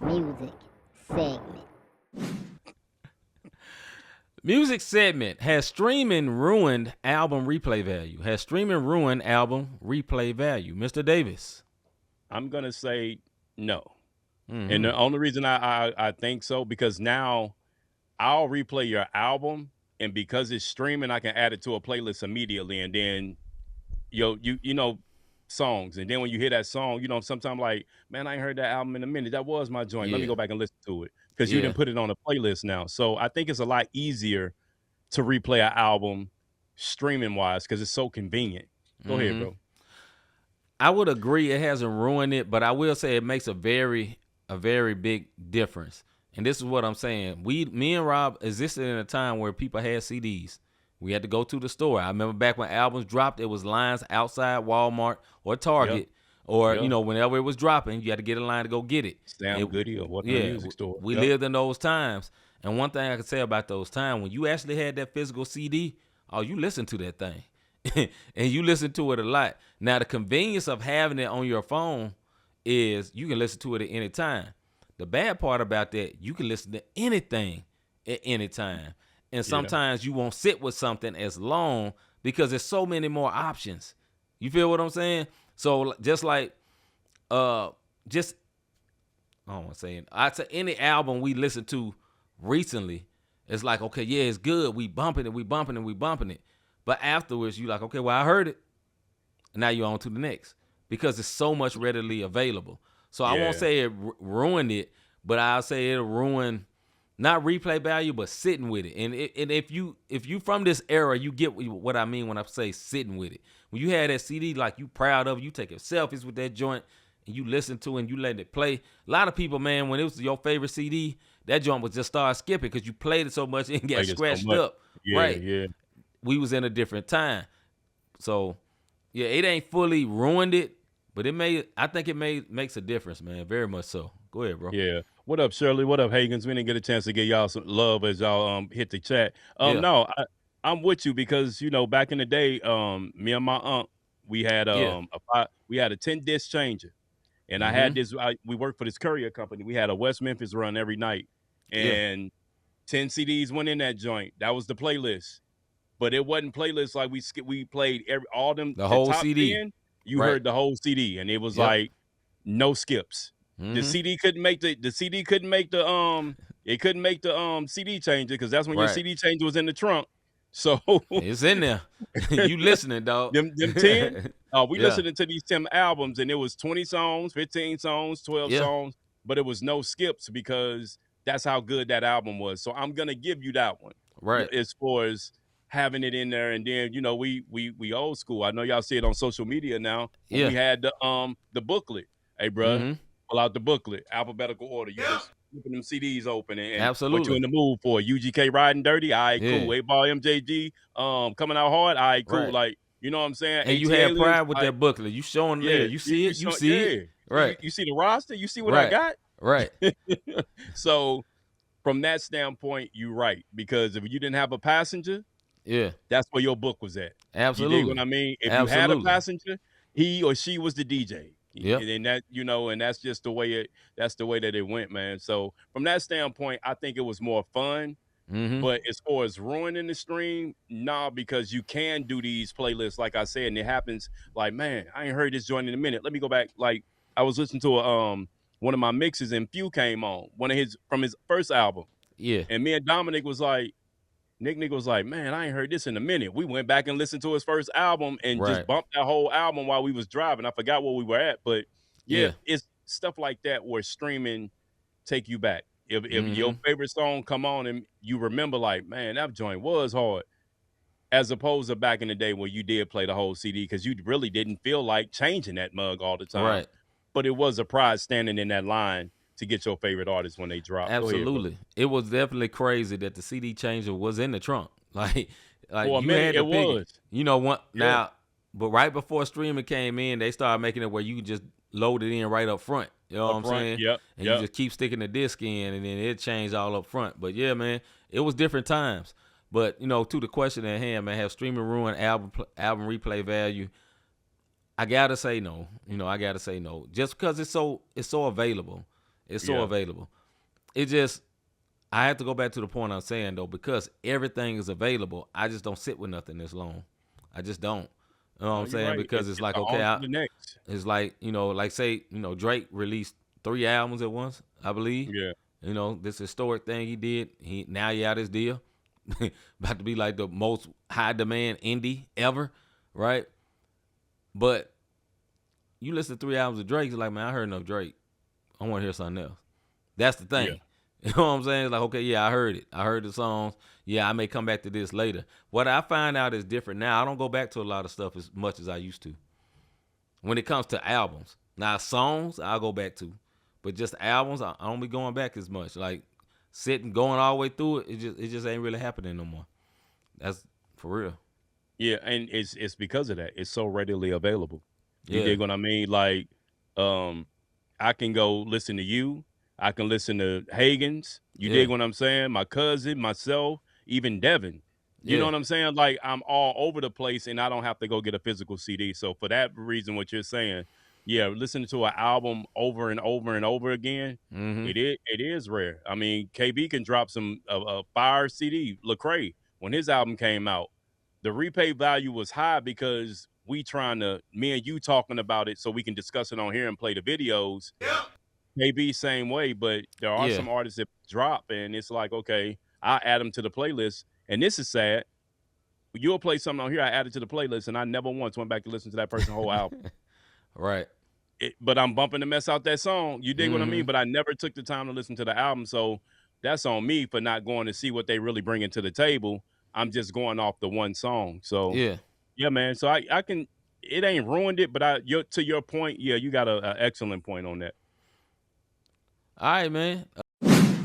Music segment. Music segment. Has streaming ruined album replay value? Has streaming ruined album replay value? Mr. Davis. I'm gonna say no. And Mm-hmm. the only reason I think so because now I'll replay your album, and because it's streaming, I can add it to a playlist immediately, and then you know songs, and then when you hear that song, sometimes like, man, I ain't heard that album in a minute. That was my joint. Let me Yeah. go back and listen to it because you Yeah. didn't put it on a playlist now. So I think it's a lot easier to replay an album streaming wise because it's so convenient. Go ahead, Mm-hmm. bro. I would agree it hasn't ruined it, but I will say it makes a very big difference. And this is what I'm saying. Me and Rob existed in a time where people had CDs. We had to go to the store. I remember back when albums dropped, it was lines outside Walmart or Yeah, Target, or yeah. whenever it was dropping, you had to get in line to go get it. Sam It, Goody or what in the yeah, music store. we Yep. lived in those times. And one thing I can say about those times, when you actually had that physical CD, oh, you listened to that thing. And you listen to it a lot. Now, the convenience of having it on your phone is you can listen to it at any time. The bad part about that, you can listen to anything at any time. And Yeah. sometimes you won't sit with something as long because there's so many more options. You feel what I'm saying? So just like just I don't want to say it. I'd say any album we listen to recently, it's like, okay, yeah, it's good. We bumping it, we bumping it, we bumping it. But afterwards, you like, okay, well, I heard it. And now you're on to the next because it's so much readily available. So I won't Yeah. say it ruined it, but I'll say it'll ruin not replay value, but sitting with it. And if you from this era, you get what I mean when I say sitting with it. When you had that CD, like you proud of, you taking selfies with that joint, and you listen to it and you letting it play. A lot of people, man, when it was your favorite CD, that joint would just start skipping because you played it so much and got Played it so scratched much. up. Yeah, Right. yeah. We was in a different time. So yeah, it ain't fully ruined it, but I think makes a difference, man. Very much so. Go ahead, bro. Yeah. What up, Shirley? What up, Hagens? We didn't get a chance to get y'all some love as y'all hit the chat. Yeah. No, I'm with you because back in the day, me and my aunt, we had Yeah. we had a 10 disc changer, and I Mm-hmm. had this. We worked for this courier company. We had a West Memphis run every night, Yeah. and 10 CDs went in that joint. That was the playlist, but it wasn't playlist like we played all them The the whole top CD. 10. You Right. heard the whole CD, and it was Yep. like no skips. The Mm-hmm. CD couldn't make the CD couldn't make the it couldn't make the CD changer because that's when your Right. CD changer was in the trunk. So It's in there. You listening, dog. them 10, we Yeah. listening to these 10 albums, and it was 20 songs, 15 songs, 12 Yeah. songs, but it was no skips because that's how good that album was. So I'm gonna give you that one. Right. As far as having it in there, and then we old school. I know y'all see it on social media now, but we Yeah. had the booklet. Hey, bruh, Mm-hmm. pull out the booklet, alphabetical order. You just keeping them CDs open, and what you Absolutely. in the mood for? UGK riding dirty, all right, cool. Yeah. 8 Ball MJG, coming out hard, all right, cool. Right. Like, you know what I'm saying? And you AT had aliens, pride with like, that booklet. You showing yeah, there. You see it. You see yeah. it. Right. You see the roster, you see what I Right. got. Right. So from that standpoint, you're right, because if you didn't have a passenger, Yeah. that's where your book was at. You dig what Absolutely. I mean? If you had a Absolutely. passenger, he or she was the DJ. Yep. And that, and that's just the way that's the way that it went, man. So from that standpoint, I think it was more fun. Mm-hmm. But as far as ruining the stream, nah, because you can do these playlists, like I said, and it happens like, man, I ain't heard this joint in a minute. Let me go back. Like, I was listening to one of my mixes, and Few came on, from his first album. Yeah. And me and Dominic was like, Nick was like, man, I ain't heard this in a minute. We went back and listened to his first album and just Right. bumped that whole album while we was driving. I forgot where we were at, but yeah, Yeah. it's stuff like that where streaming take you back. If your Mm-hmm. favorite song come on and you remember, like, man, that joint was hard, as opposed to back in the day where you did play the whole CD because you really didn't feel like changing that mug all the time. Right. But it was a pride standing in that line to get your favorite artist when they drop. Go ahead, bro. Absolutely. It was definitely crazy that the CD changer was in the trunk. Like For a you minute, had to it pick it. was. What Yeah. now, but right before streaming came in, they started making it where you could just load it in right up front. You know what Up I'm front. saying? Yep. And you just keep sticking the disc in and then it changed all up front. But yeah, man, it was different times. But to the question at hand, man, have streaming ruined album replay value? I gotta say no. I gotta say no. Just because it's so available. It's so available. It just, I have to go back to the point I'm saying though, because everything is available. I just don't sit with nothing this long. I just don't. You know what I'm saying? Right. Because it's like, on okay, to the next. it's like, like say, Drake released 3 albums at once, I believe. Yeah. This historic thing he did. Now he out his deal. About to be like the most high demand indie ever, right? But you listen to 3 albums of Drake, it's like, man, I heard enough Drake. I want to hear something else. That's the thing. Yeah. You know what I'm saying? It's like, okay, yeah, I heard it. I heard the songs. Yeah, I may come back to this later. What I find out is different now. I don't go back to a lot of stuff as much as I used to. When it comes to albums. Now, songs, I'll go back to. But just albums, I don't be going back as much. Like, sitting, going all the way through it, it just ain't really happening no more. That's for real. Yeah, and it's because of that. It's so readily available. You Yeah. dig what I mean? Like, I can go listen to you. I can listen to Hagen's. You dig what I'm saying? My cousin, myself, even Devin. You know what I'm saying? Like, I'm all over the place, and I don't have to go get a physical CD. So for that reason, what you're saying, yeah, listening to an album over and over and over again, it is rare. I mean, KB can drop some fire CD. Lecrae, when his album came out, the replay value was high because me and you talking about it so we can discuss it on here and play the videos. Maybe same way, but there are some artists that drop and it's like, okay, I'll add them to the playlist. And this is sad. You'll play something on here, I add it to the playlist, and I never once went back to listen to that person's whole album. Right. But I'm bumping the mess out that song. You dig what I mean? But I never took the time to listen to the album. So that's on me for not going to see what they really bringing to the table. I'm just going off the one song. So yeah, man. So I can, it ain't ruined it, but to your point, yeah, you got an excellent point on that. All right, man.